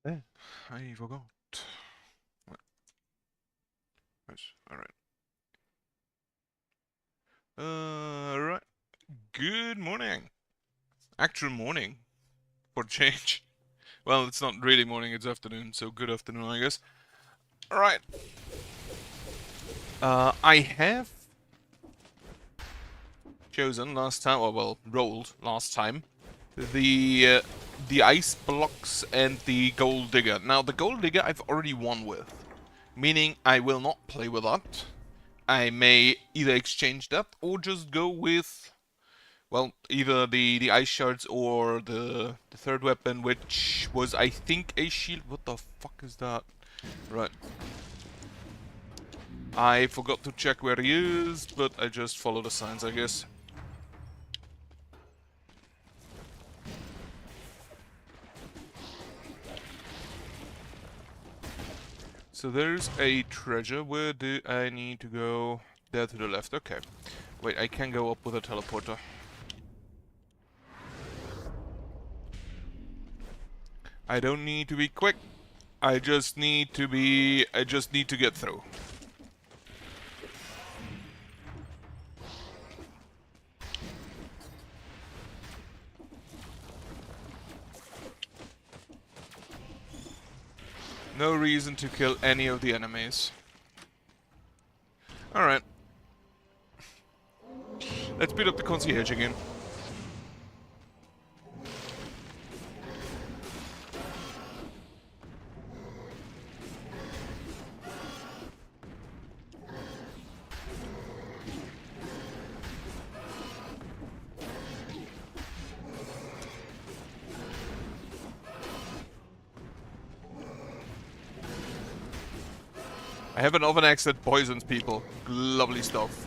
Eh, I forgot. What? Yes, alright. Right. Good morning. Actual morning, for change. Well, it's not really morning, it's afternoon, so good afternoon, I guess. Alright. I have chosen last time, or well, rolled last time, the the ice blocks and the gold digger. Now, the gold digger I've already won with, meaning I will not play with that. I may either exchange that or just go with, well, either the ice shards or the third weapon, which was, I think, a shield. What the fuck is that? Right. I forgot to check where he is, but I just follow the signs, I guess. So there's a treasure. Where do I need to go? There to the left. Okay. Wait, I can go up with a teleporter. I don't need to be quick. I just need to get through. No reason to kill any of the enemies. Alright. Let's beat up the concierge again. I have an oven axe that poisons people. Lovely stuff.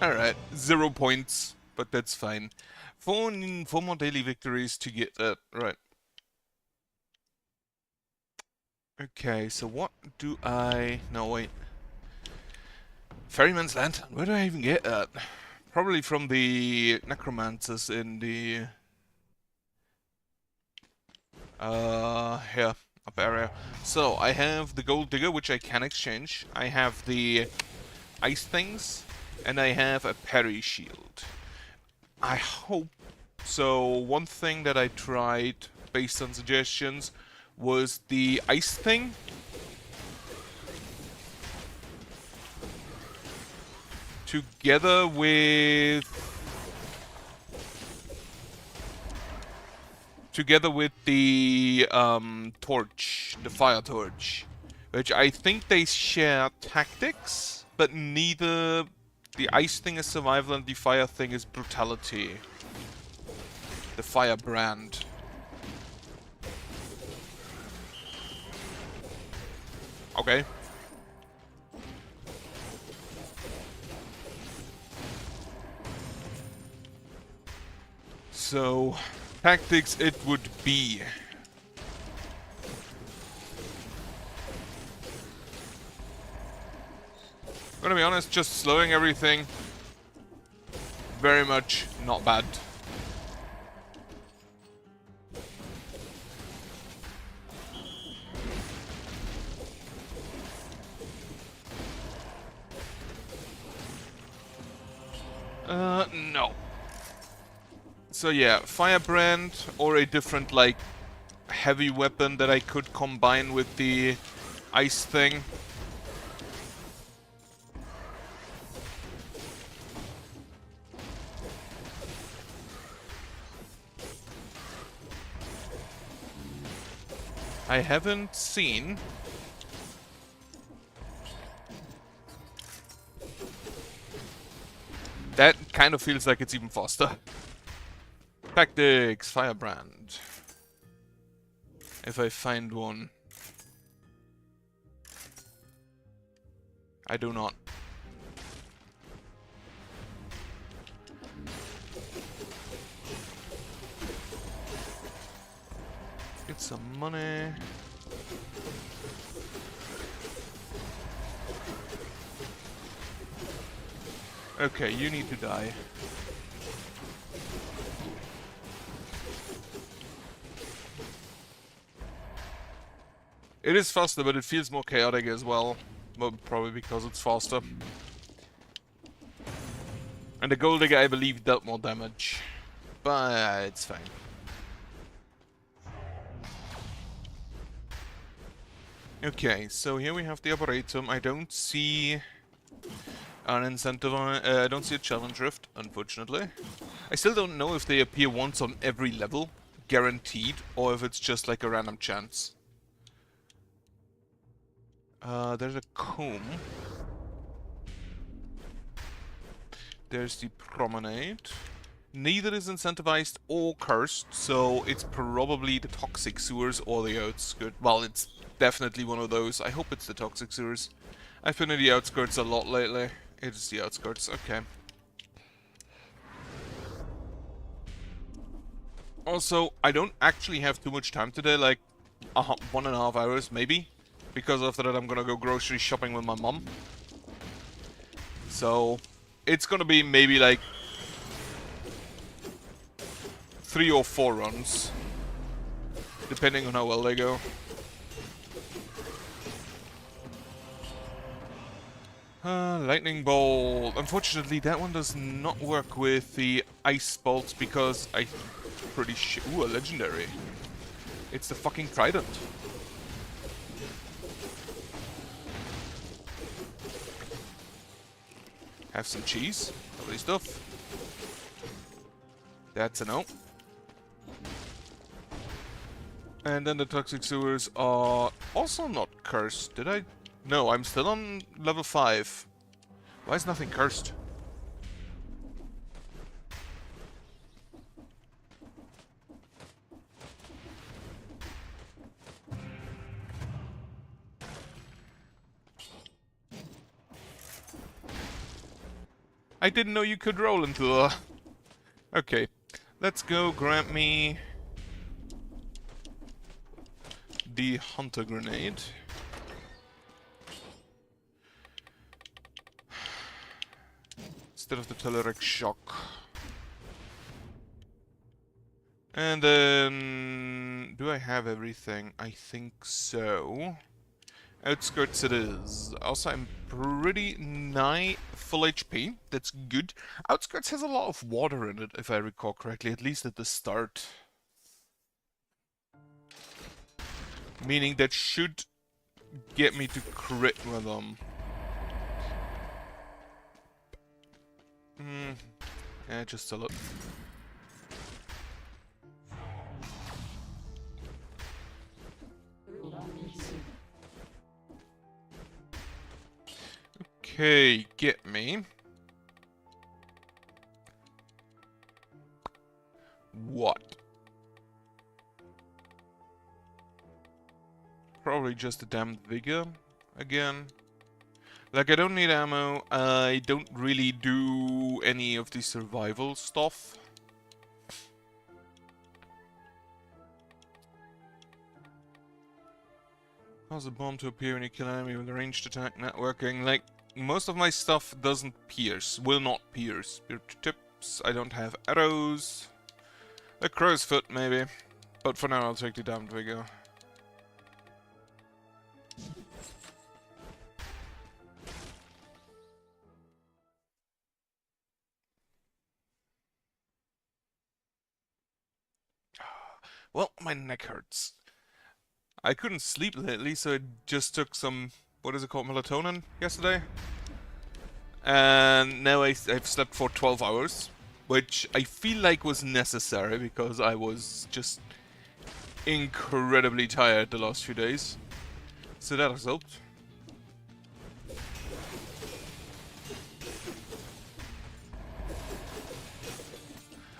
Alright, 0 points, but that's fine. Four more daily victories to get that. Right. Okay, so what do I... No, wait. Ferryman's Lantern. Where do I even get that? Probably from the necromancers in the... here, up area. So, I have the gold digger, which I can exchange. I have the ice things, and I have a parry shield. I hope... So, one thing that I tried, based on suggestions, was the ice thing. Together with the torch, the fire torch, which I think they share tactics, but neither the ice thing is survival and the fire thing is brutality. The fire brand. Okay. So, tactics it would be. Gonna be honest, just slowing everything. Very much not bad. No. So yeah, firebrand or a different, like, heavy weapon that I could combine with the ice thing. I haven't seen... That kind of feels like it's even faster. Tactics, firebrand. If I find one. I do not. Get some money. Okay, you need to die. It is faster, but it feels more chaotic as well. Well, probably because it's faster. And the Gold Digger, I believe, dealt more damage. But it's fine. Okay, so here we have the Arboretum. I don't see an incentive on it. I don't see a challenge rift, unfortunately. I still don't know if they appear once on every level, guaranteed, or if it's just like a random chance. There's a comb. There's the promenade. Neither is incentivized or cursed, so it's probably the toxic sewers or the outskirts. Well, it's definitely one of those. I hope it's the toxic sewers. I've been in the outskirts a lot lately. It is the outskirts, okay. Also, I don't actually have too much time today, like 1.5 hours maybe. Because after that I'm gonna go grocery shopping with my mom. So, it's gonna be maybe like 3 or 4 runs. Depending on how well they go. Lightning bolt. Unfortunately, that one does not work with the ice bolts because I'm pretty sure. Ooh, a legendary. It's the fucking trident. Have some cheese. Lovely stuff. That's a no. And then the toxic sewers are also not cursed. Did I? No, I'm still on level 5. Why is nothing cursed? I didn't know you could roll into the... Okay, let's go grab me the hunter grenade. Instead of the Telerex shock. And then... do I have everything? I think so. Outskirts it is. Also, I'm pretty nigh full HP. That's good. Outskirts has a lot of water in it, if I recall correctly, at least at the start. Meaning that should get me to crit with them. Yeah, just a look. Okay, get me. What? Probably just a damned vigor again. Like, I don't need ammo. I don't really do any of the survival stuff. Cause a bomb to appear when you kill an enemy with a ranged attack networking. Like, most of my stuff doesn't pierce. Will not pierce. Spirit tips. I don't have arrows. A crow's foot, maybe. But for now, I'll take the damned vigor. Well, my neck hurts. I couldn't sleep lately, so I just took some, what is it called, melatonin yesterday. And now I've slept for 12 hours, which I feel like was necessary because I was just incredibly tired the last few days. So that has helped.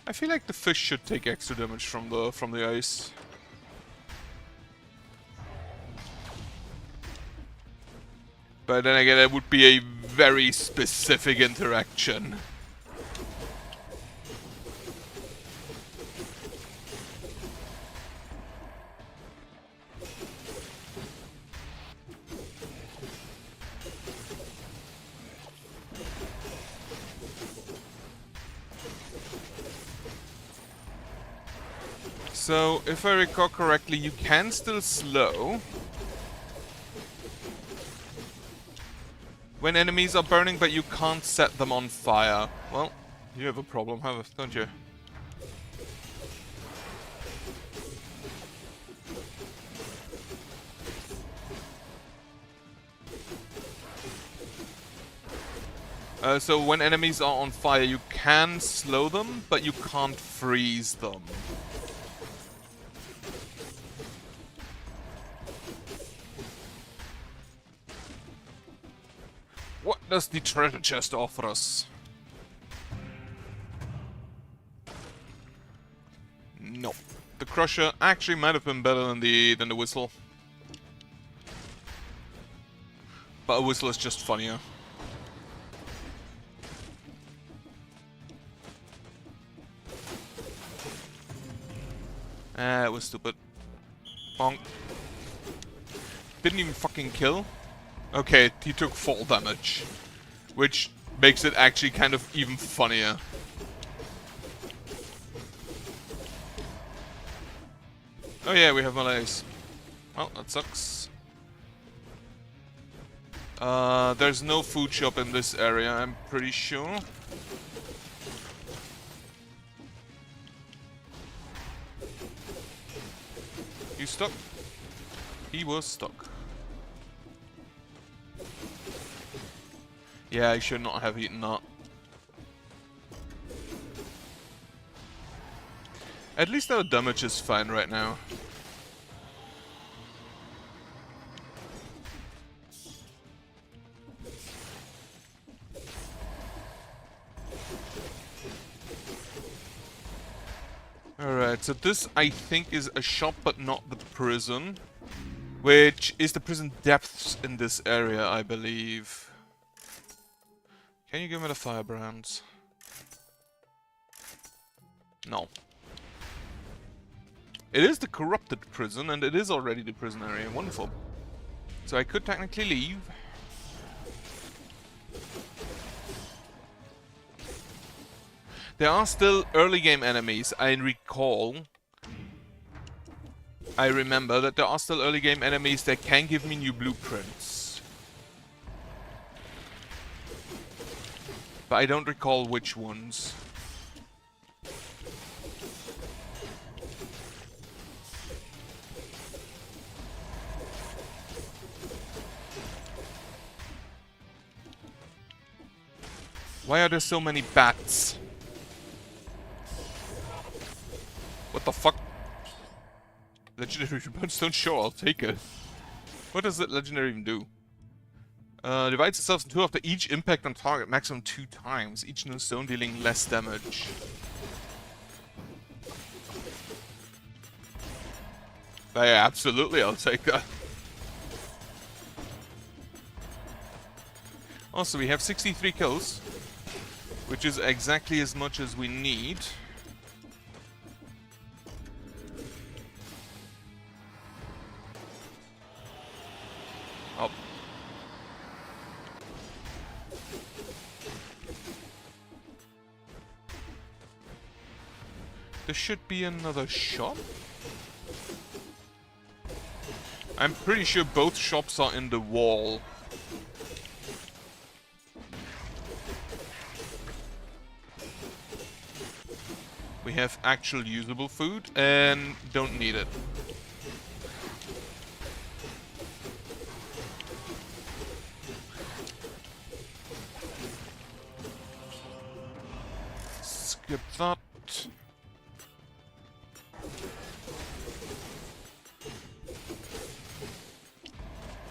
I feel like the fish should take extra damage from the ice. But then again, that would be a very specific interaction. So, if I recall correctly, you can still slow when enemies are burning, but you can't set them on fire. Well, you have a problem, don't you? So when enemies are on fire, you can slow them, but you can't freeze them. What does the treasure chest offer us? No. The crusher actually might have been better than the whistle. But a whistle is just funnier. Ah, it was stupid. Bonk. Didn't even fucking kill. Okay, he took fall damage. Which makes it actually kind of even funnier. Oh yeah, we have Malays. Well, that sucks. There's no food shop in this area, I'm pretty sure. You stuck? He was stuck. Yeah, I should not have eaten that. At least our damage is fine right now. Alright, so this I think is a shop but not the prison. Which is the prison depths in this area, I believe. Can you give me the firebrands? No. It is the corrupted prison, and it is already the prison area. Wonderful. So I could technically leave. There are still early game enemies, I recall. I remember that there are still early game enemies that can give me new blueprints. But I don't recall which ones. Why are there so many bats? What the fuck? Legendary Brimstone? Sure, I'll take it. What does that legendary even do? Divides itself in two after each impact on target, maximum 2 times. Each new stone dealing less damage. Yeah, absolutely, I'll take that. Also, we have 63 kills, which is exactly as much as we need. Oh. There should be another shop. I'm pretty sure both shops are in the wall. We have actual usable food and don't need it. Skip that.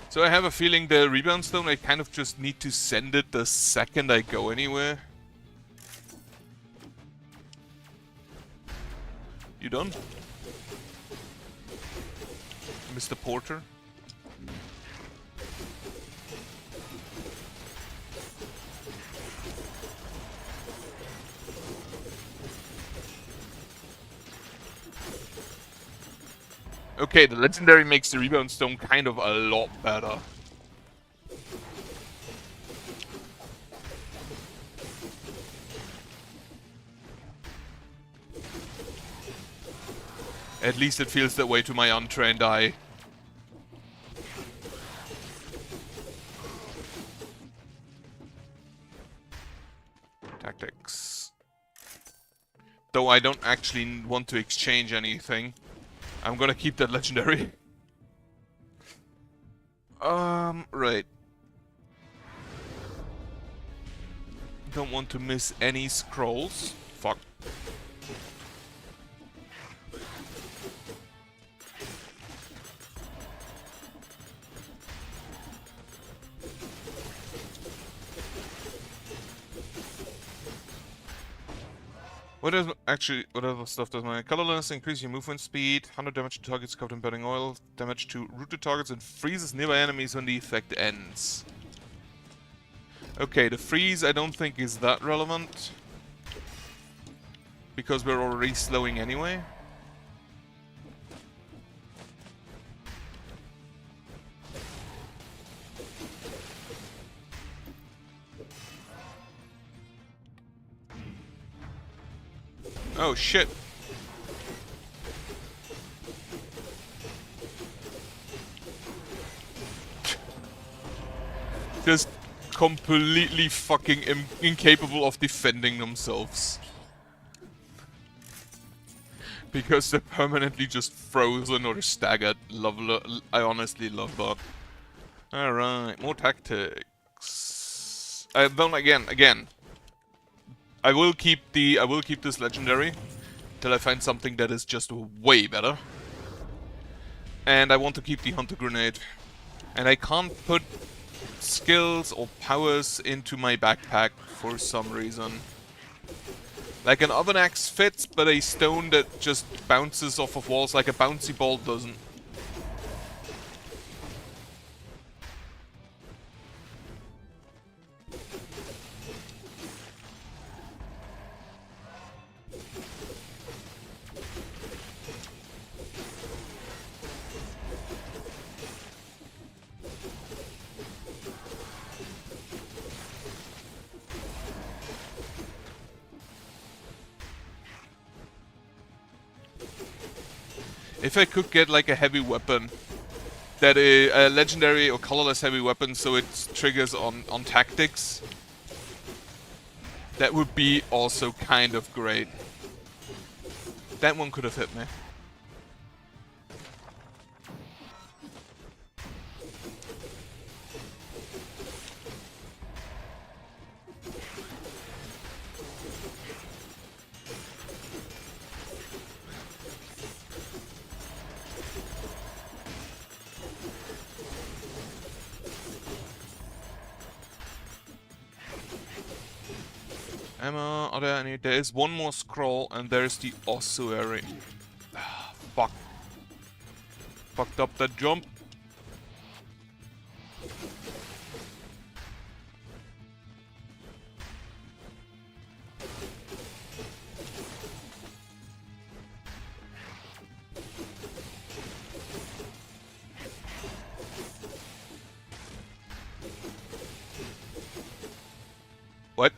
So I have a feeling the rebound stone, I kind of just need to send it the second I go anywhere. You done? Mr. Porter? Okay, the legendary makes the rebound stone kind of a lot better. At least it feels that way to my untrained eye. Tactics. Though I don't actually want to exchange anything. I'm gonna keep that legendary. Right. Don't want to miss any scrolls. Fuck. What other stuff does my colorless? Increase your movement speed, 100 damage to targets covered in burning oil, damage to rooted targets, and freezes nearby enemies when the effect ends. Okay, the freeze I don't think is that relevant. Because we're already slowing anyway. Oh shit. Just completely fucking incapable of defending themselves. Because they're permanently just frozen or staggered. I honestly love that. Alright, more tactics. Then again. I will keep this legendary till I find something that is just way better. And I want to keep the hunter grenade. And I can't put skills or powers into my backpack for some reason. Like an oven axe fits, but a stone that just bounces off of walls like a bouncy ball doesn't. If I could get like a heavy weapon, that is a legendary or colorless heavy weapon, so it triggers on tactics, that would be also kind of great. That one could have hit me. Emma, are there any? There is one more scroll, and there's the ossuary. Ah, fuck. Fucked up that jump. What?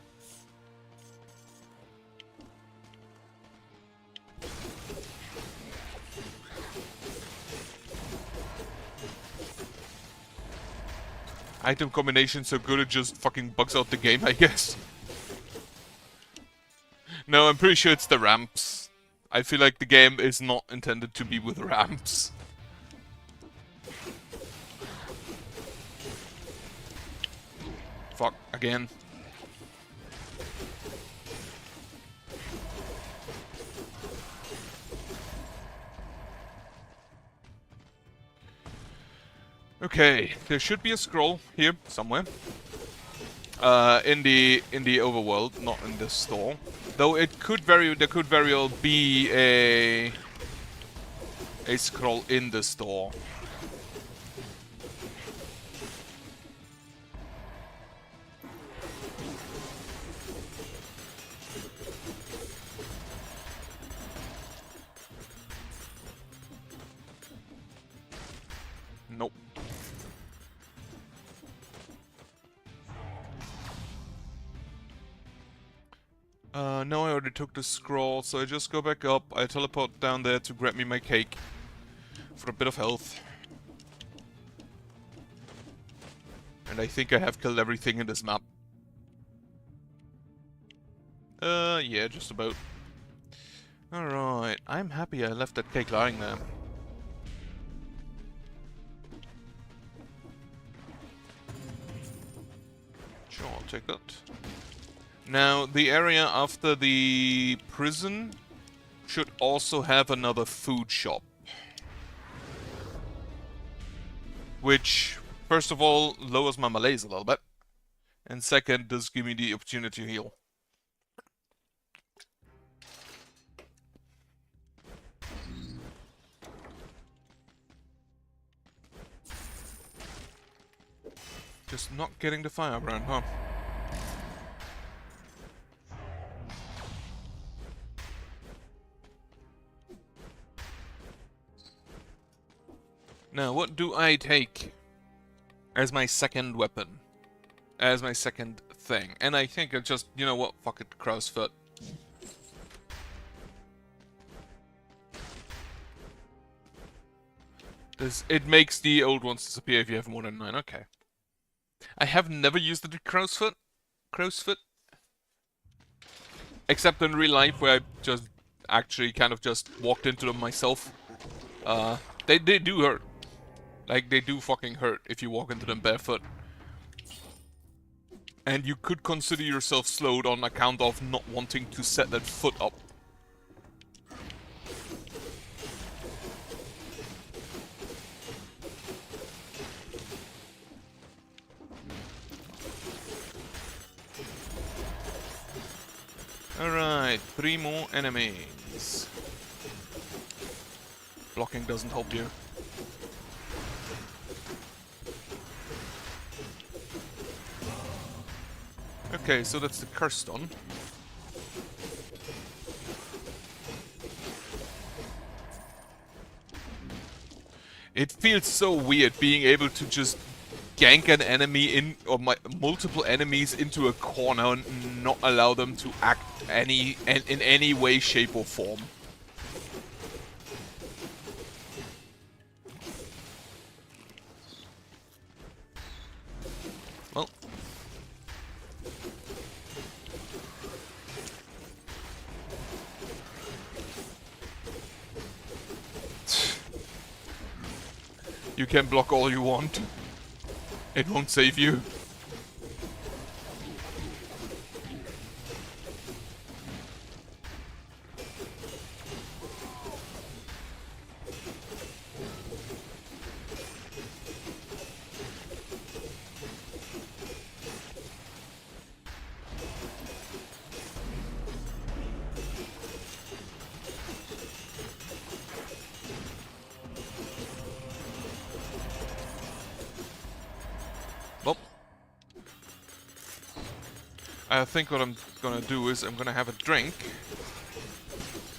Item combination so good it just fucking bugs out the game, I guess. No, I'm pretty sure it's the ramps. I feel like the game is not intended to be with ramps. Fuck, again. Okay, there should be a scroll here somewhere. In the overworld, not in this store. Though there could very well be a scroll in the store. Nope. No, I already took the scroll, so I just go back up. I teleport down there to grab me my cake for a bit of health. And I think I have killed everything in this map. Yeah, just about. Alright, I'm happy I left that cake lying there. Sure, I'll take that. Now, the area after the prison should also have another food shop. Which, first of all, lowers my malaise a little bit. And second, does give me the opportunity to heal. Just not getting the firebrand, huh? Now, what do I take as my second weapon? As my second thing? And I think I just, you know what, fuck it, crow's foot. It makes the old ones disappear if you have more than 9, okay. I have never used the crow's foot. Except in real life, where I just actually kind of just walked into them myself. They do hurt. Like, they do fucking hurt if you walk into them barefoot. And you could consider yourself slowed on account of not wanting to set that foot up. Alright, 3 more enemies. Blocking doesn't help you. Okay, so that's the curse stone. It feels so weird being able to just gank an enemy in, or multiple enemies into a corner and not allow them to act in any way, shape or form. Well. You can block all you want. It won't save you. I think what I'm gonna do is I'm gonna have a drink.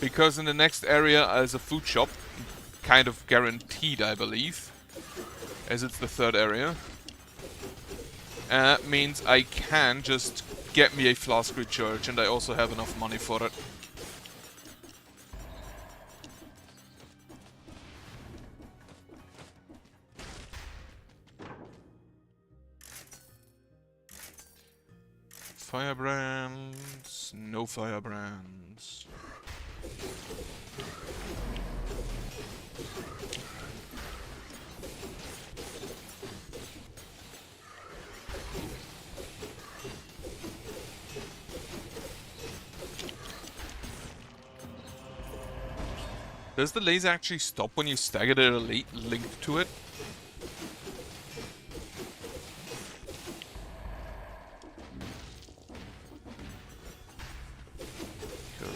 Because in the next area is a food shop. Kind of guaranteed, I believe. As it's the third area. Means I can just get me a flask recharge, and I also have enough money for it. Firebrands, no firebrands. Does the laser actually stop when you stagger the elite linked to it?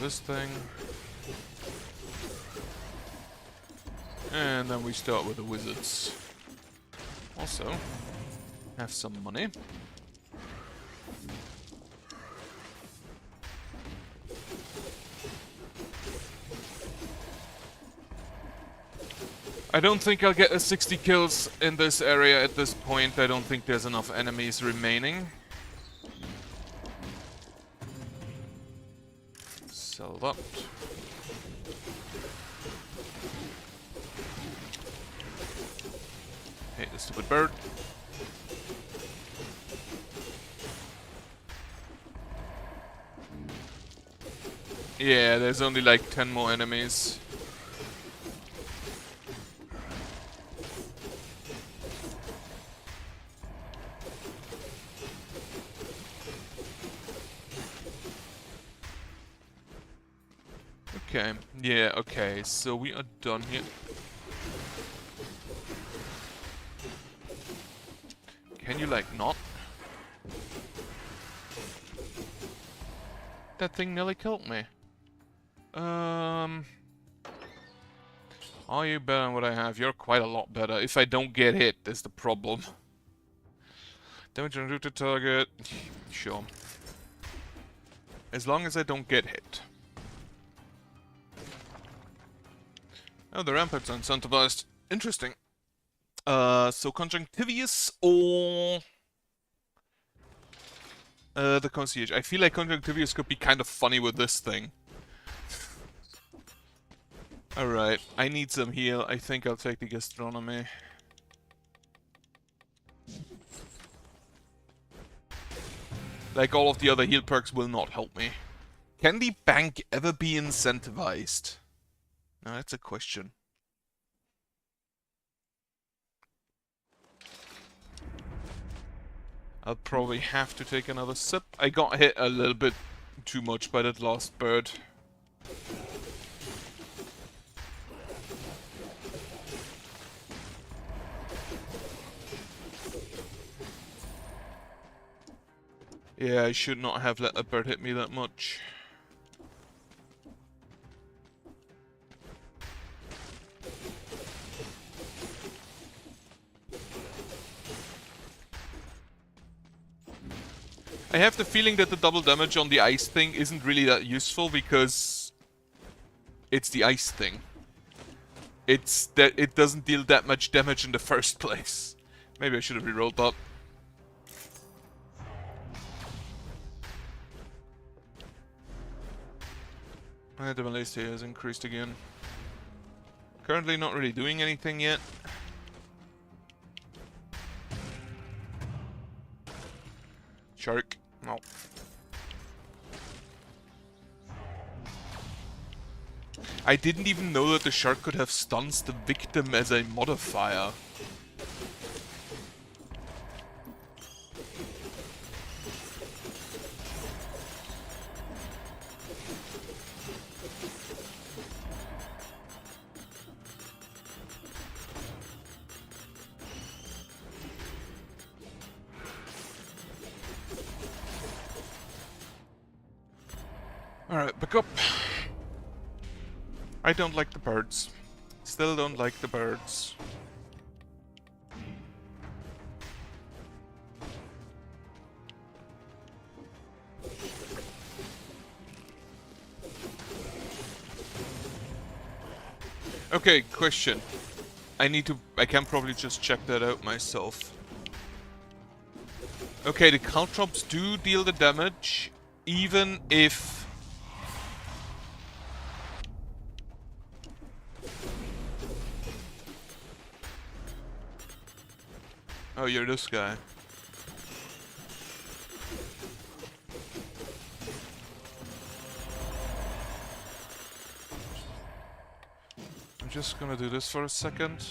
This thing. And then we start with the wizards. Also, have some money. I don't think I'll get a 60 kills in this area at this point. I don't think there's enough enemies remaining. that. Hate the stupid bird. Yeah, there's only like 10 more enemies. Okay, yeah, okay, so we are done here. Can you, like, not? That thing nearly killed me. Are you better than what I have? You're quite a lot better. If I don't get hit, is the problem. Damage on route to target. Sure. As long as I don't get hit. Oh, the ramparts are incentivized. Interesting. So conjunctivius or the concierge. I feel like conjunctivius could be kind of funny with this thing. Alright, I need some heal. I think I'll take the gastronomy. Like all of the other heal perks will not help me. Can the bank ever be incentivized? No, that's a question. I'll probably have to take another sip. I got hit a little bit too much by that last bird. Yeah, I should not have let a bird hit me that much. I have the feeling that the double damage on the ice thing isn't really that useful because it's the ice thing. It's that it doesn't deal that much damage in the first place. Maybe I should have rerolled that. The Malaysia has increased again. Currently not really doing anything yet. Shark. No. I didn't even know that the shark could have stuns the victim as a modifier. Alright, back up. I don't like the birds. Still don't like the birds. Okay, question. I can probably just check that out myself. Okay, the caltrops do deal the damage, even if... Oh, you're this guy. I'm just gonna do this for a second.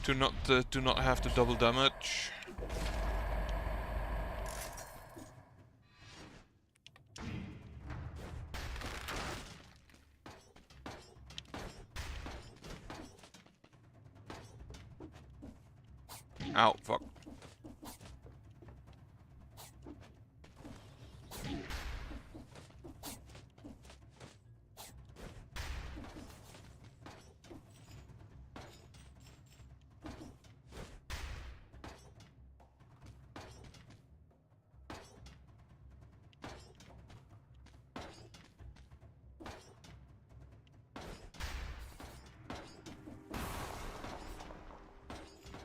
Do not have to double damage. Ow, fuck.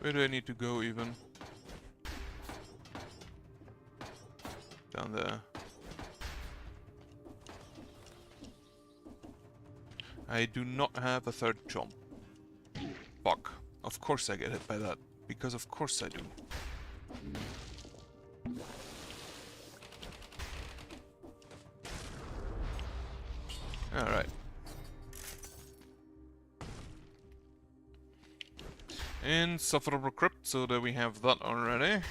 Where do I need to go even? Down there. I do not have a third chomp. Fuck. Of course I get hit by that. Because of course I do. Alright. Insufferable crypt, so that we have that already.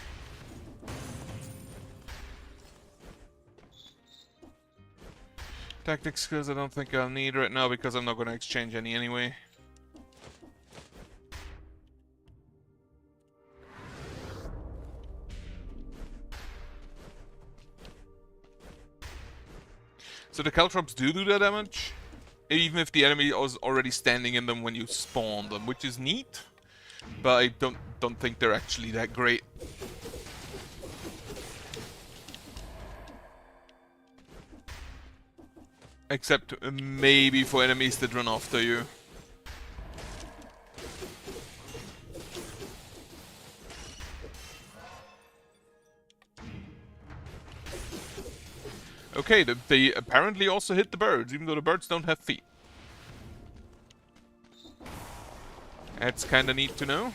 Tactics skills I don't think I'll need right now because I'm not going to exchange any anyway. So the caltrops do that damage, even if the enemy is already standing in them when you spawn them, which is neat. But I don't think they're actually that great. Except maybe for enemies that run after you. Okay, they apparently also hit the birds, even though the birds don't have feet. That's kinda neat to know.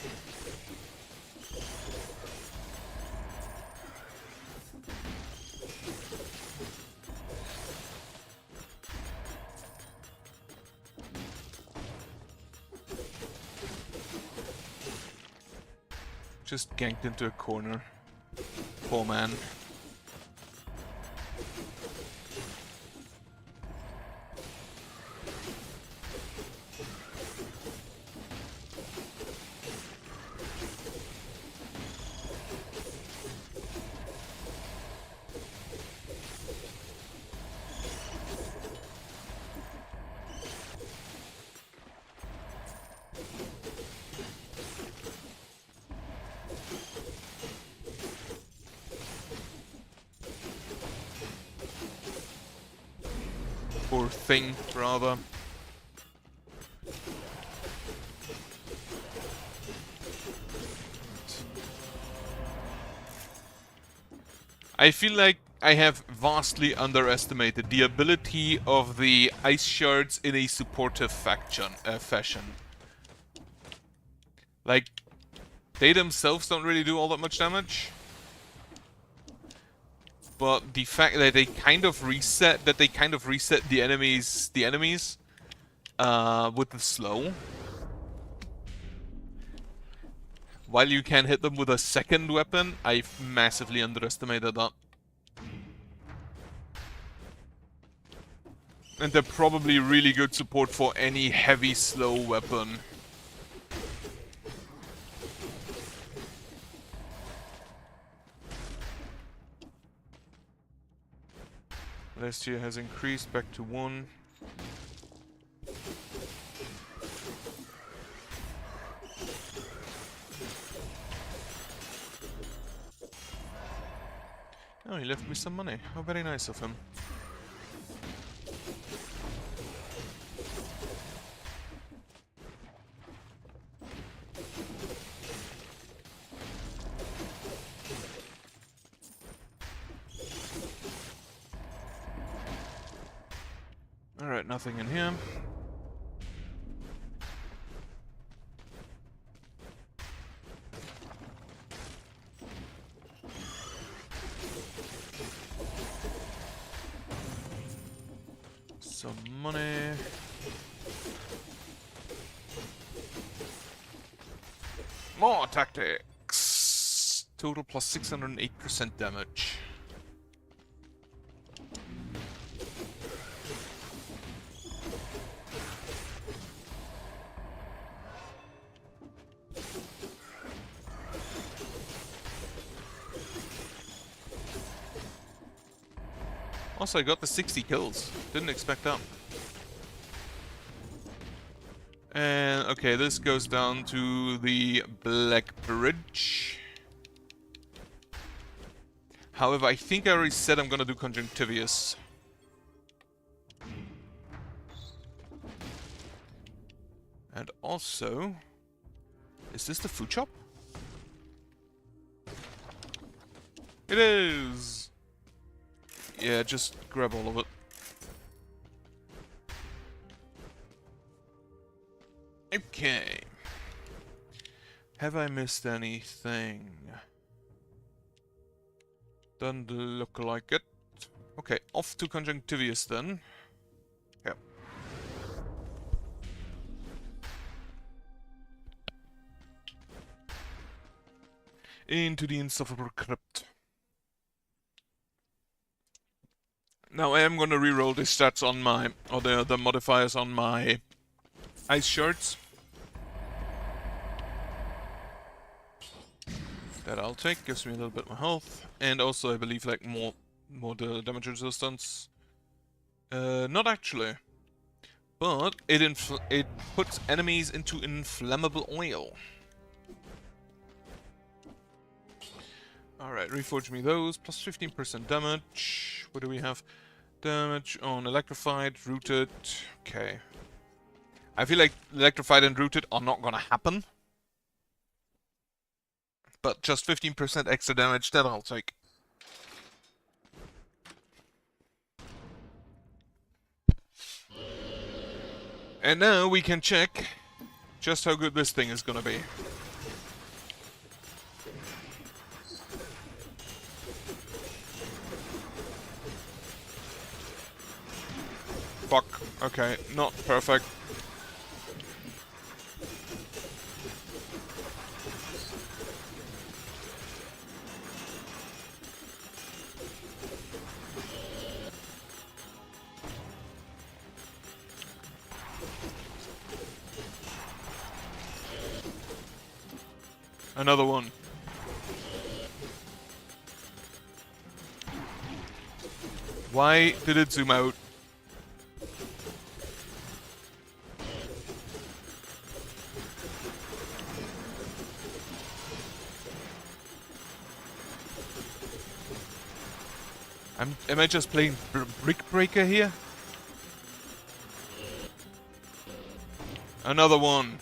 Just ganked into a corner. Poor man. Poor thing, rather. I feel like I have vastly underestimated the ability of the ice shards in a supportive fashion. Like, they themselves don't really do all that much damage. But the fact that they kind of reset the enemies with the slow, while you can hit them with a second weapon, I've massively underestimated that. And they're probably really good support for any heavy slow weapon. Last year has increased back to 1. Oh, he left me some money. How very nice of him. Alright, nothing in here. Some money. More tactics. Total plus 608% damage. Also, I got the 60 kills. Didn't expect that. And, okay, this goes down to the Black Bridge. However, I think I already said I'm gonna do Conjunctivius. And also... Is this the food shop? It is! Yeah, just grab all of it. Okay. Have I missed anything? Doesn't look like it. Okay, off to Conjunctivius then. Yep. Into the Insufferable Crypt. Now I am gonna reroll the stats on my, or the modifiers on my ice shards. That I'll take, gives me a little bit more health, and also I believe like more the damage resistance. Not actually, but it puts enemies into inflammable oil. Alright, reforge me those, plus 15% damage. What do we have? Damage on electrified, rooted. Okay. I feel like electrified and rooted are not gonna happen. But just 15% extra damage, that I'll take. And now we can check just how good this thing is gonna be. Fuck. Okay, not perfect. Another one. Why did it zoom out? Am I just playing Brick Breaker here? Another one.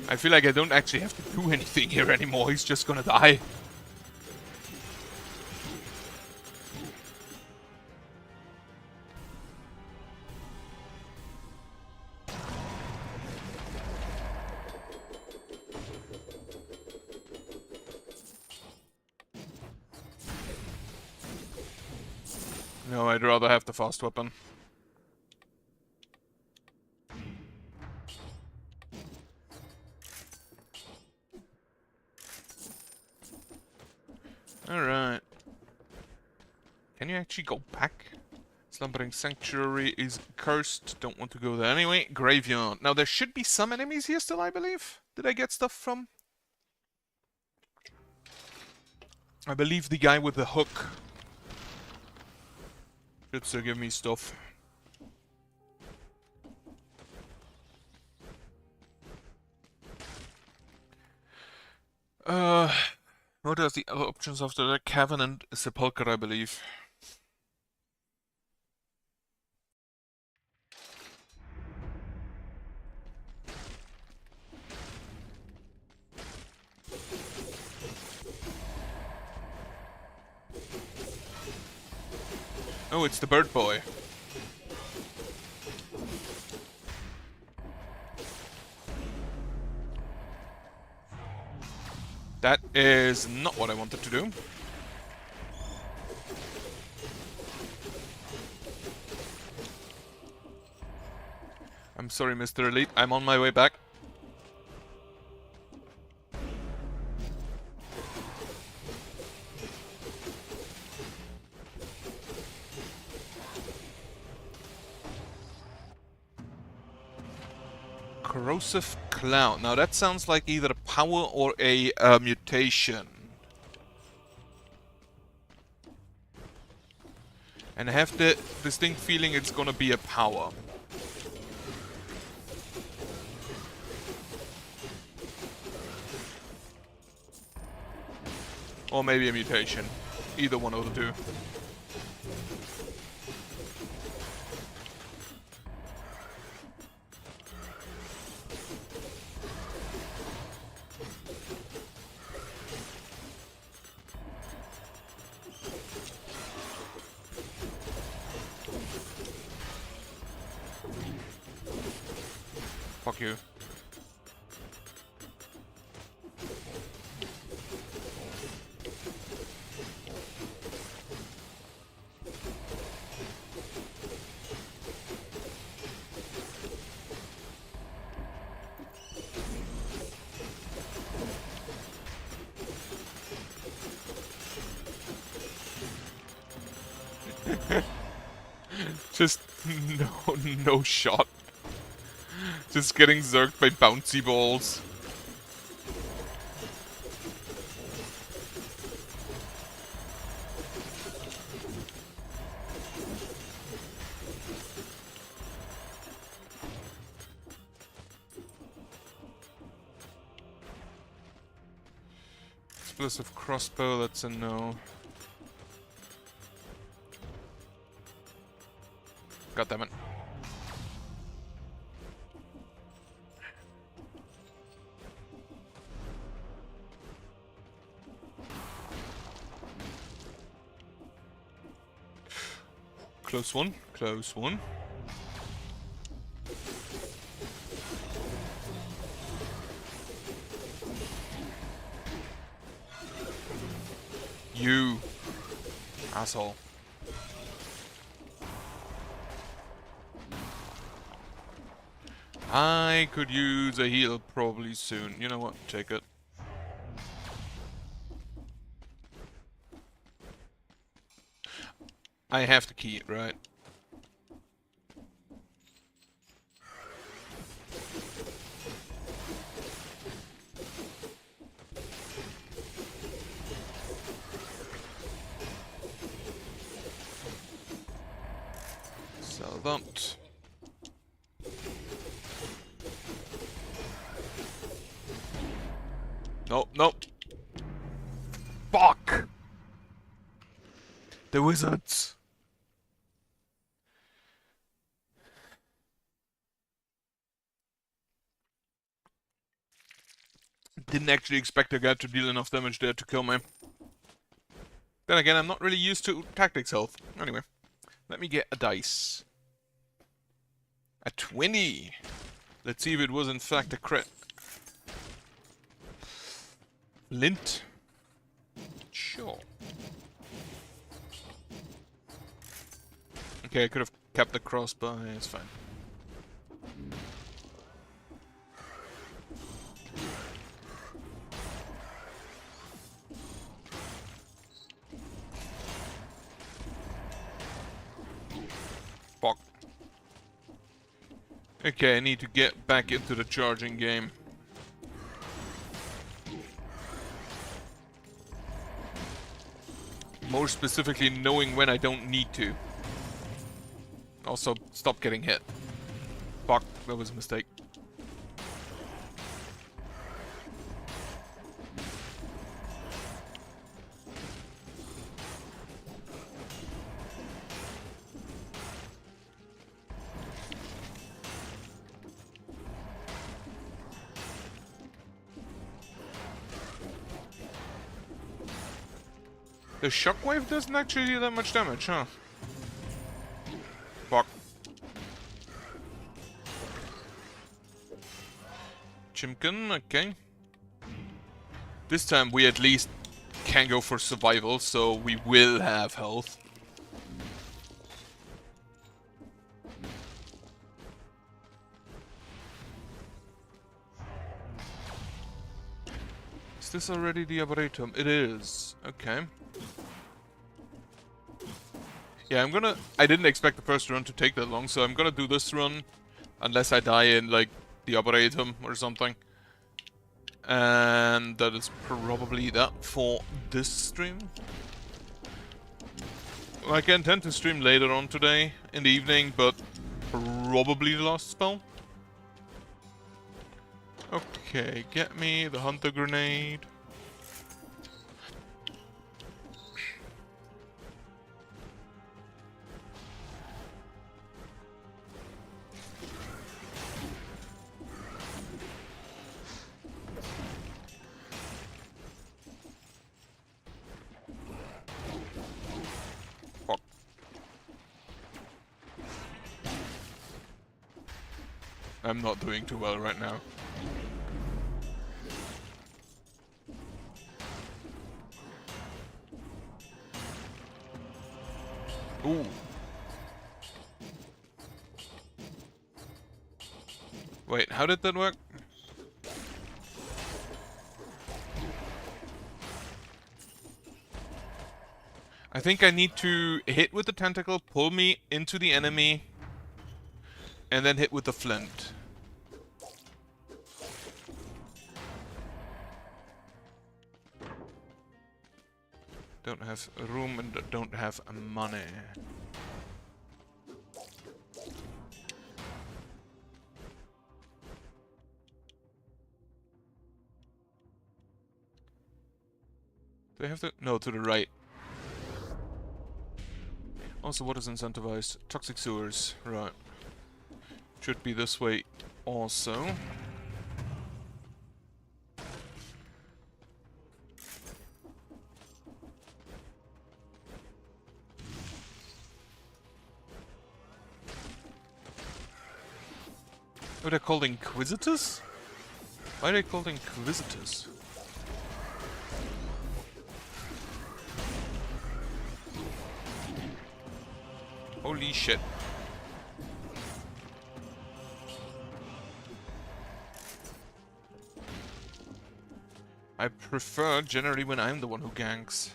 I feel like I don't actually have to do anything here anymore, he's just gonna die. No, I'd rather have the fast weapon. Alright. Can you actually go back? Slumbering Sanctuary is cursed. Don't want to go there anyway. Graveyard. Now there should be some enemies here still, I believe. Did I get stuff from? I believe the guy with the hook should still give me stuff. What are the other options after that? Cavern and Sepulchre, I believe. Oh, it's the bird boy. That is not what I wanted to do. I'm sorry, Mr. Elite. I'm on my way back. Corrosive Cloud. Now that sounds like either a power or a mutation. And I have the distinct feeling it's gonna be a power. Or maybe a mutation. Either one of the two. Fuck you. Just no shot. Just getting zerked by bouncy balls. Explosive crossbow, that's a no. God damn it. Close one, close one. You asshole. I could use a heal probably soon. You know what? Take it. I have to key it, right? Sell that. No, no. Fuck! The wizards. Didn't actually expect the guy to deal enough damage there to kill me. Then again, I'm not really used to tactics health. Anyway, let me get a dice. A 20! Let's see if it was in fact a crit. Lint. Sure. Okay, I could have kept the crossbow. Yeah, it's fine. Fuck. Okay, I need to get back into the charging game. More specifically, knowing when I don't need to. Also, stop getting hit. Fuck, that was a mistake. The shockwave doesn't actually do that much damage, huh? Fuck. Chimkin, okay. This time we at least can go for survival, so we will have health. Is this already the Arboretum? It is. Okay. Yeah, I didn't expect the first run to take that long, so I'm gonna do this run. Unless I die in, like, the Arboretum or something. And that is probably that for this stream. Like, I intend to stream later on today, in the evening, but probably the last spell. Okay, get me the Hunter Grenade. I'm not doing too well right now. Ooh. Wait, how did that work? I think I need to hit with the tentacle, pull me into the enemy, and then hit with the flint. Don't have room and don't have money. Do I have to? No, to the right. Also, what is incentivized? Toxic sewers. Right. Should be this way also. Oh, they're called Inquisitors? Why are they called Inquisitors? Holy shit. I prefer generally when I'm the one who ganks.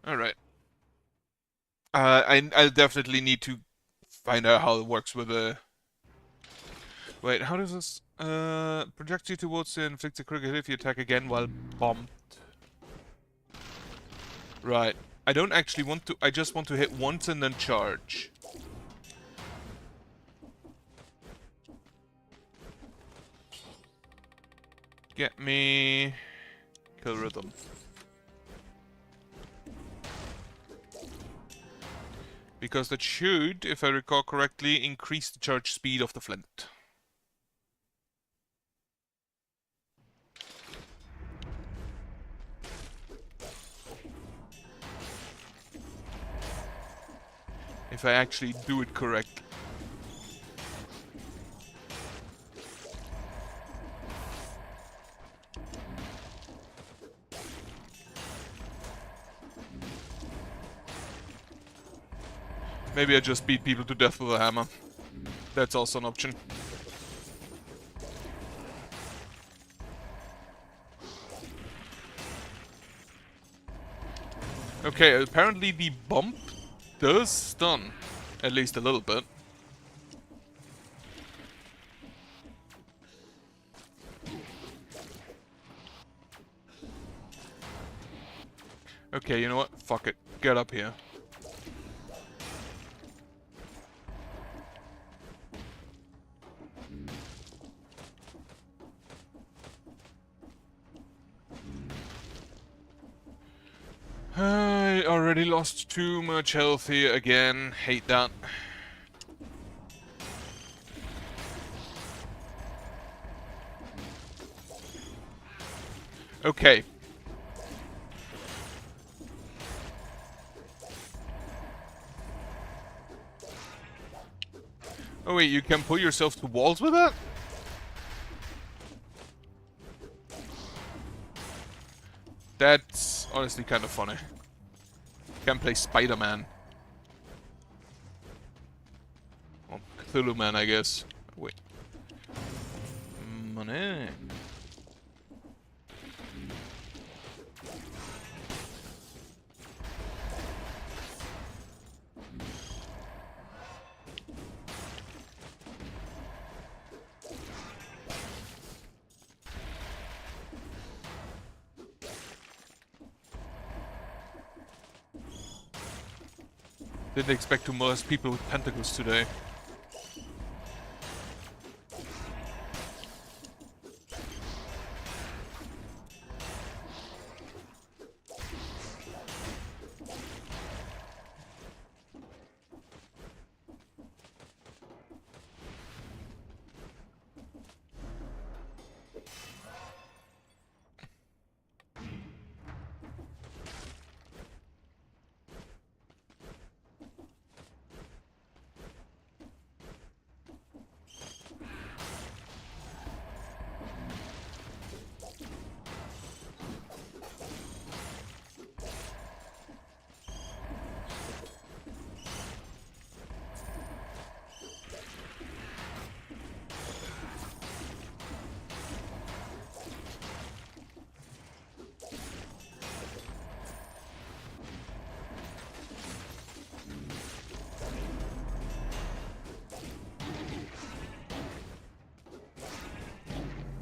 Alright. I'll definitely need to find out how it works with the... Wait, how does this... project you towards the inflict a critical hit if you attack again while bombed. Right. I don't actually want to... I just want to hit once and then charge. Get me... Kill rhythm. Because that should, if I recall correctly, increase the charge speed of the flint. If I actually do it correctly. Maybe I just beat people to death with a hammer. That's also an option. Okay, apparently the bump does stun. At least a little bit. Okay, you know what? Fuck it. Get up here. I already lost too much health here again. Hate that. Okay. Oh wait, you can pull yourself to walls with that? That's honestly kind of funny. Can play Spider-Man. Well, Cthulhu Man, I guess. Wait. Money. Didn't expect to molest people with pentacles today.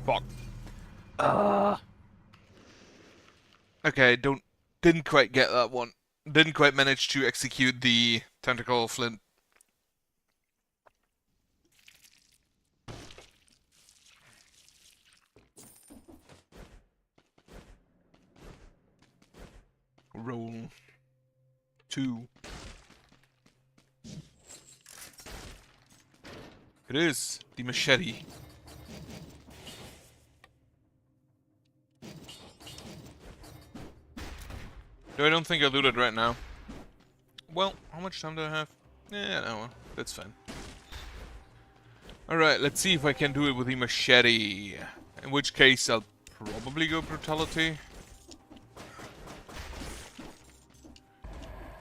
Fuck. Okay, didn't quite get that one. Didn't quite manage to execute the tentacle flint. Roll 2. It is the machete. No, I don't think I'll do that right now. Well, how much time do I have? Yeah, no, that's fine. Alright, let's see if I can do it with the machete. In which case, I'll probably go brutality.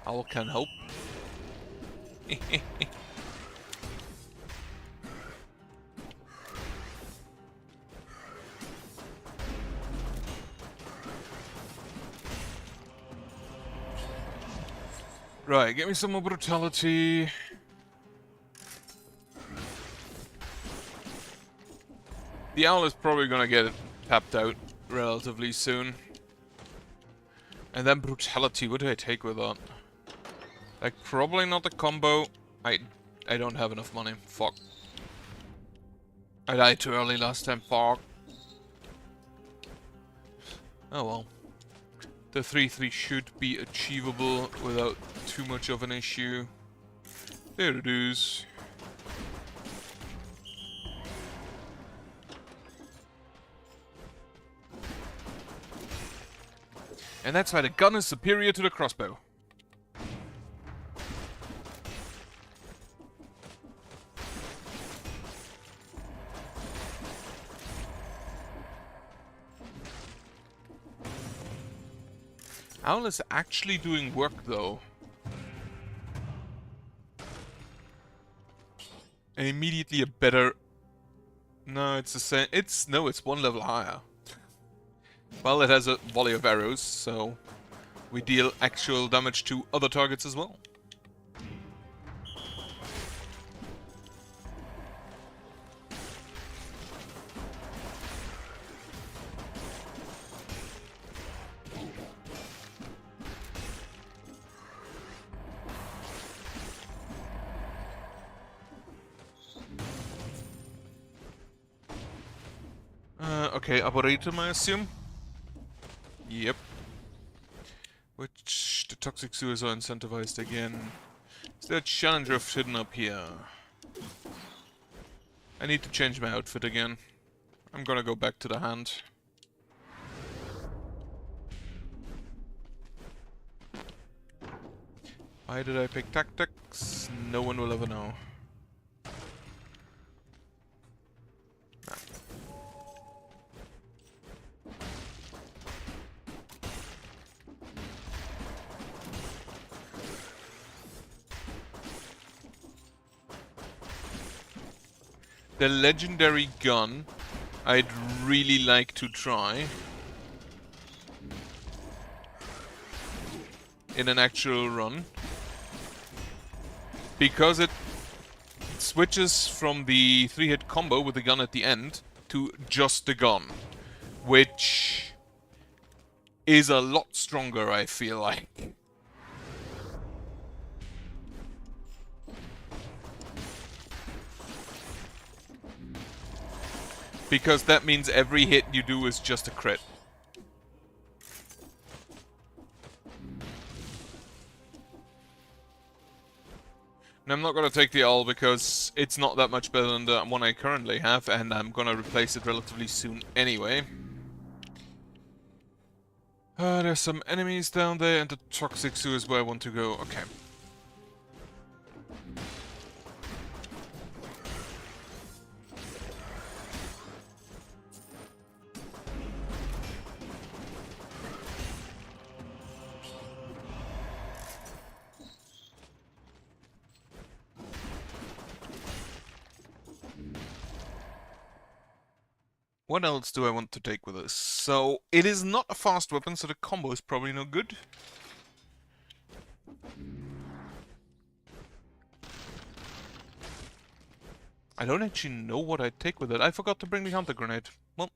Owl can help. Right, get me some more brutality. The owl is probably gonna get it tapped out relatively soon. And then brutality, what do I take with that? Like, probably not the combo. I don't have enough money. Fuck. I died too early last time. Fuck. Oh well. The 3-3 should be achievable without too much of an issue. There it is. And that's why the gun is superior to the crossbow. Owl is actually doing work though. And immediately a better... No, it's the same. It's one level higher. Well, it has a volley of arrows, so we deal actual damage to other targets as well. Okay, Arboretum, I assume? Yep. Which the toxic sewers are incentivized again. Is there a Challenger Rift hidden up here? I need to change my outfit again. I'm gonna go back to the hand. Why did I pick tactics? No one will ever know. The legendary gun, I'd really like to try in an actual run, because it switches from the 3-hit combo with the gun at the end to just the gun, which is a lot stronger, I feel like. Because that means every hit you do is just a crit. And I'm not gonna take the owl because it's not that much better than the one I currently have, and I'm gonna replace it relatively soon anyway. There's some enemies down there, and the toxic sewer is where I want to go. Okay. What else do I want to take with us? So, it is not a fast weapon, so the combo is probably no good. I don't actually know what I'd take with it. I forgot to bring the hunter grenade. Well.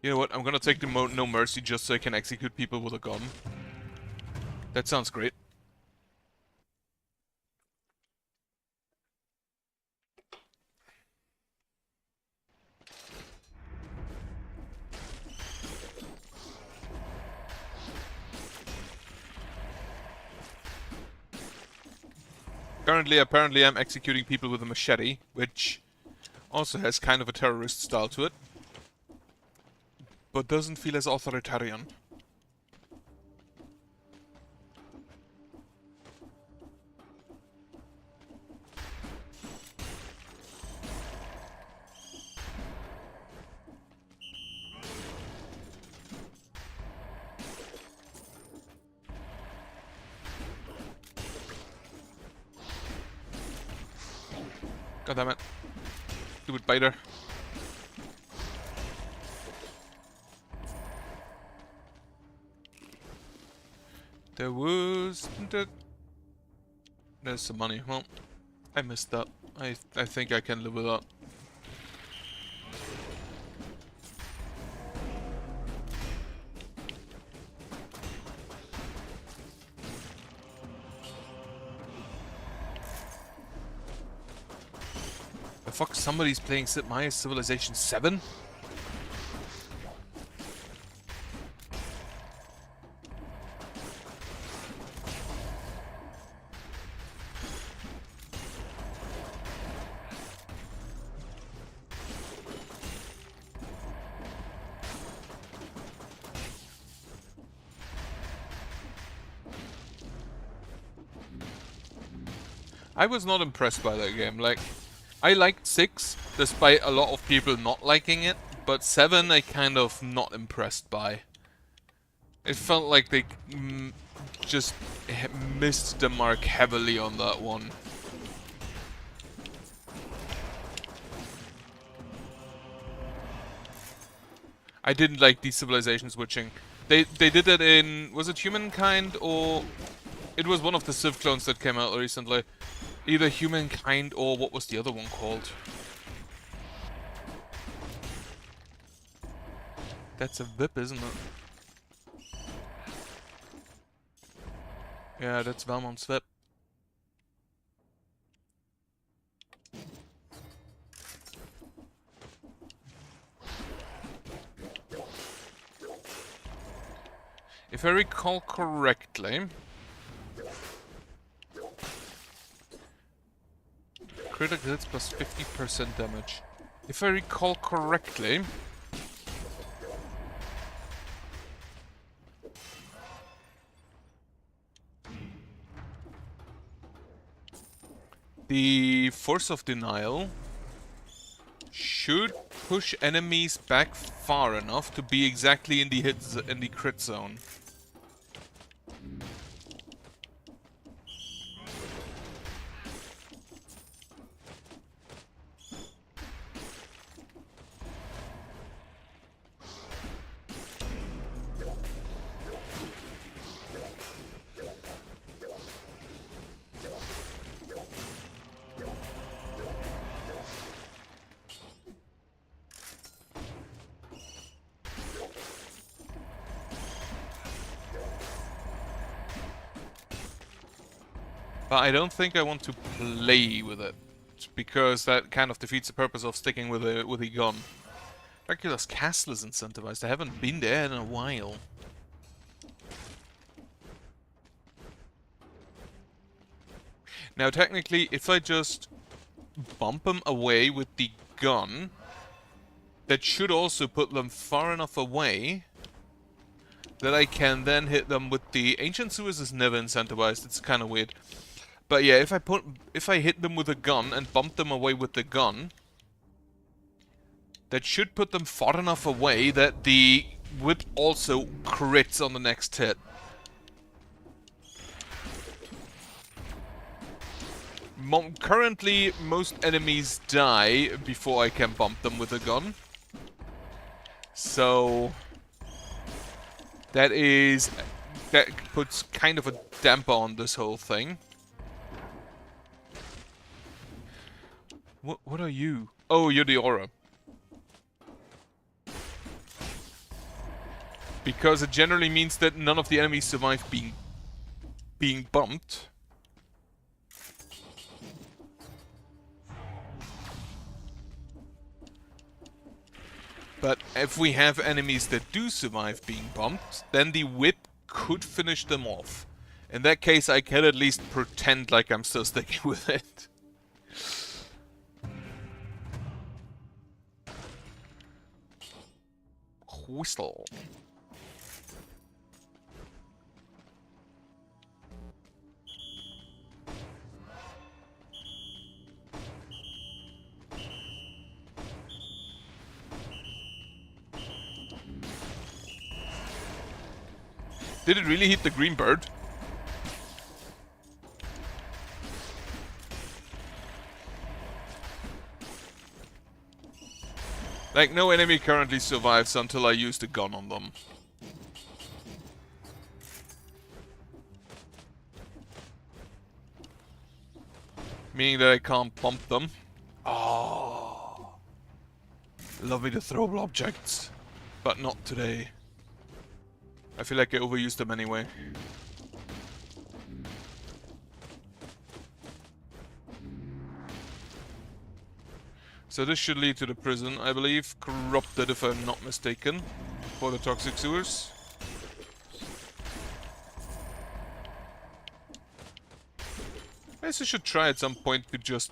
You know what? I'm gonna take the No Mercy just so I can execute people with a gun. That sounds great. Currently, apparently, I'm executing people with a machete, which also has kind of a terrorist style to it, but doesn't feel as authoritarian. God damn it. Stupid biter. There was... There's some money. Well, I missed that. I think I can live with that. The fuck, somebody's playing Sid Meier's Civilization 7? I was not impressed by that game. Like, I liked 6, despite a lot of people not liking it, but 7 I kind of not impressed by. It felt like they just missed the mark heavily on that one. I didn't like the civilization switching. They did it in... was it Humankind or... It was one of the Civ clones that came out recently. Either Humankind or what was the other one called? That's a VIP, isn't it? Yeah, that's Valmont's VIP. If I recall correctly... critical hits plus 50% damage. If I recall correctly... the Force of Denial should push enemies back far enough to be exactly in the crit zone. But I don't think I want to play with it, because that kind of defeats the purpose of sticking with a gun. Dracula's Castle is incentivized. I haven't been there in a while. Now, technically, if I just bump them away with the gun, that should also put them far enough away that I can then hit them with the... Ancient Sewers is never incentivized. It's kind of weird. But yeah, if I hit them with a gun and bump them away with the gun, that should put them far enough away that the whip also crits on the next hit. Currently, most enemies die before I can bump them with a gun. So... that is that puts kind of a damper on this whole thing. What are you? Oh, you're the aura. Because it generally means that none of the enemies survive being bumped. But if we have enemies that do survive being bumped, then the whip could finish them off. In that case, I can at least pretend like I'm still sticking with it. Whistle. Did it really hit the green bird? Like, no enemy currently survives until I use the gun on them. Meaning that I can't bump them. Oh. Love me to throw objects. But not today. I feel like I overused them anyway. So this should lead to the prison, I believe. Corrupted, if I'm not mistaken. For the toxic sewers. I guess I should try at some point to just...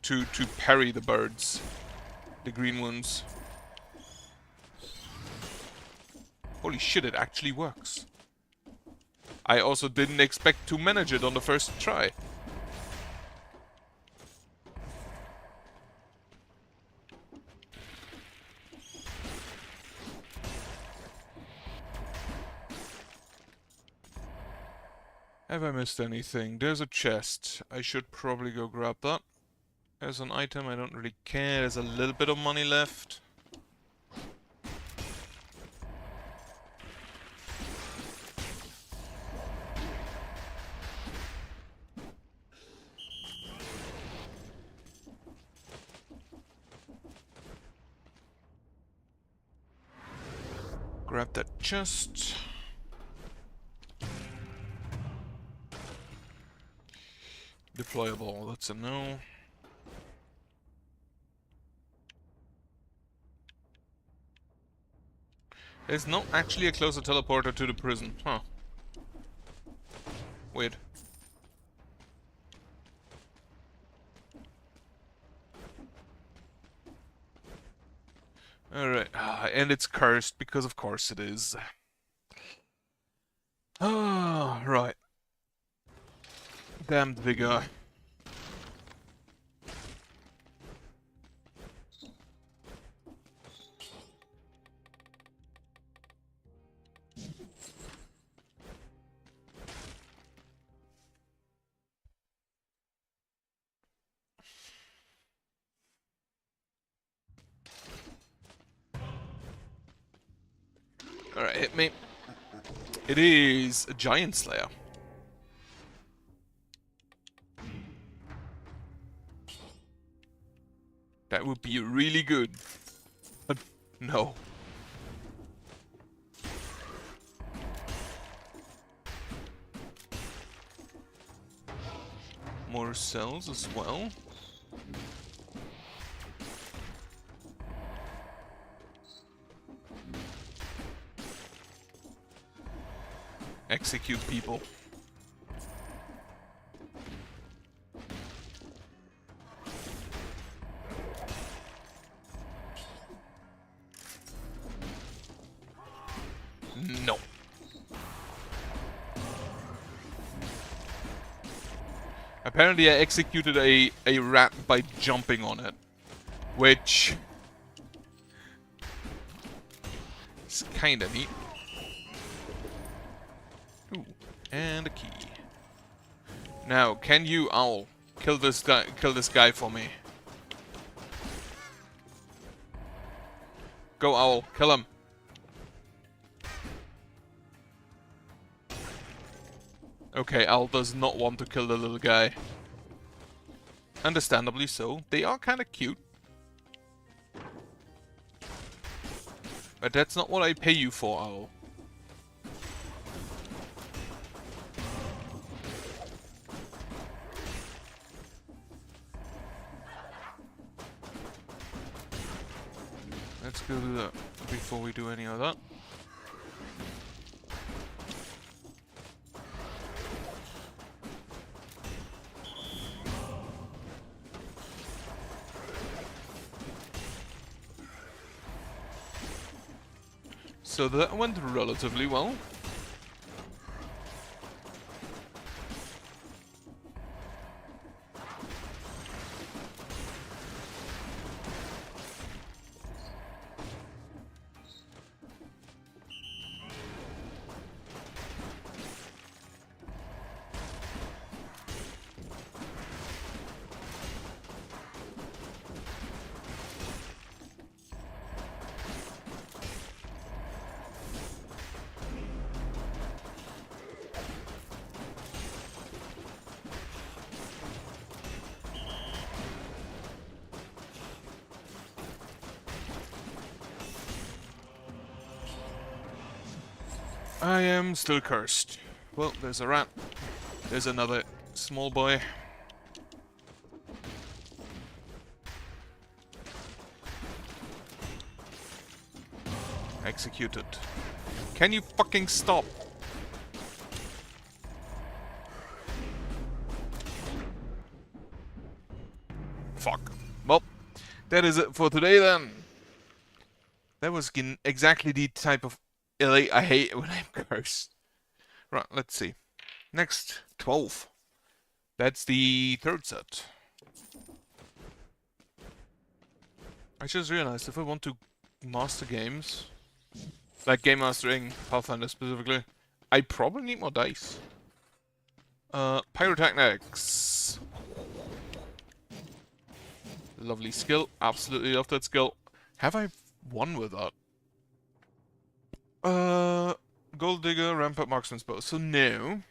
to parry the birds. The green ones. Holy shit, it actually works. I also didn't expect to manage it on the first try. Have I missed anything? There's a chest. I should probably go grab that. As an item, I don't really care. There's a little bit of money left. Grab that chest. Deployable, that's a no. There's not actually a closer teleporter to the prison, huh? Weird. Alright, and it's cursed, because of course it is. Ah, right. Damned vigor. Alright, hit me. It is a Giant Slayer. That would be really good. But no. More cells as well. Execute people. No. Apparently I executed a rat by jumping on it. Which... is kinda neat. Ooh, and a key. Now, can you, Owl, kill this guy for me? Go, Owl, kill him. Okay, Al does not want to kill the little guy. Understandably so. They are kind of cute. But that's not what I pay you for, Al. Let's go do that before we do any of that. So that went relatively well. I am still cursed. Well, there's a rat. There's another small boy. Executed. Can you fucking stop? Fuck. Well, that is it for today then. That was exactly the type of LA I hate when I'm cursed. Right, let's see. Next, 12. That's the third set. I just realized if I want to master games, like game mastering, Pathfinder specifically, I probably need more dice. Pyrotechnics. Lovely skill. Absolutely love that skill. Have I won with that? Gold Digger, Rampart, Marksman's Bow. So no.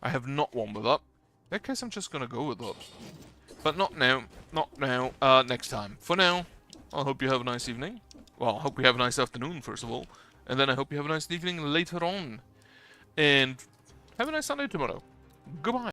I have not won with that. In that case, I'm just gonna go with that. But not now. Not now. Next time. For now, I hope you have a nice evening. Well, I hope you have a nice afternoon, first of all. And then I hope you have a nice evening later on. And have a nice Sunday tomorrow. Goodbye.